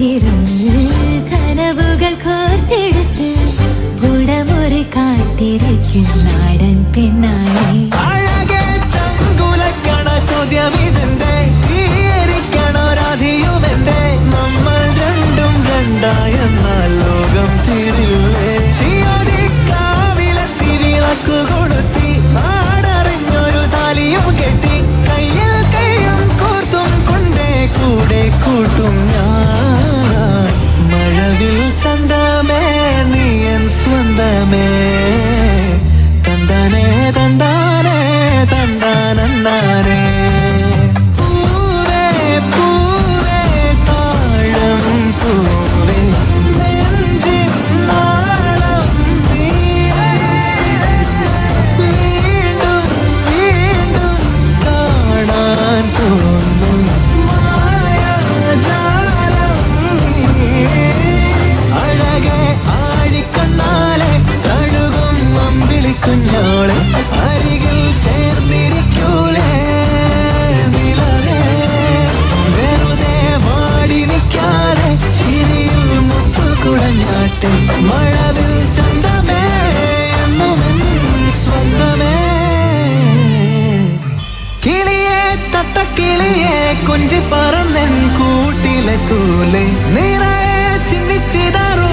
കാത്തിരുന്ന് കനവുകൾ കോർത്തെടുത്ത് പുടമുറി കാത്തിരിക്കും നാടൻ പെണ്ണാളെ. അഴകെ ചങ്കുലക്കണ ചോദ്യം ഇതെന്റെ ഈരിക്കണോ രാധിയുമെന്റെ നമ്മൾ രണ്ടും രണ്ടായെന്നാൽ ലോകം തീരില്ലേ. ചിയോടിക്കാവിലെത്തി വിളക്കു കൊളുത്തി നാടറിഞ്ഞൊരു താലിയും കെട്ടി കയ്യിൽ കയ്യും കോർത്തും കൊണ്ടേ കൂടെ കൂട്ടും ഞാൻ. മഴവിൽ ചന്തമേ നീയൻ സ്വന്തമേ തന്താനേ തന്താനേ തന്താനന്താനേ. പൂവേ പൂവേ താഴം പൂവേ നെഞ്ചിൻ നാളം നീയേ. വീണ്ടും വീണ്ടും കാണാൻ തോന്നും മായാജാലം നീയേ. അഴകെ ആഴിക്കണ്ണാലെ തഴുകും അമ്പിളിക്കുഞ്ഞോളെ അരികിൽ ചേർന്നിരിക്കൂലേ നിലവേ. വെറുതെ മാടി നിൽക്കാതെ ചിരിയിൽ മുപ്പ് കുടഞ്ഞാട്ടെ മഴവിൽ ചന്തമേ എന്നുമെൻ സ്വന്തമേ. കിളിയെ തത്തക്കിളിയെ കൊഞ്ചി പറന്നെൻ കൂട്ടിലെ തൂലെ നിറയെ ചിന്നിച്ചിതാറു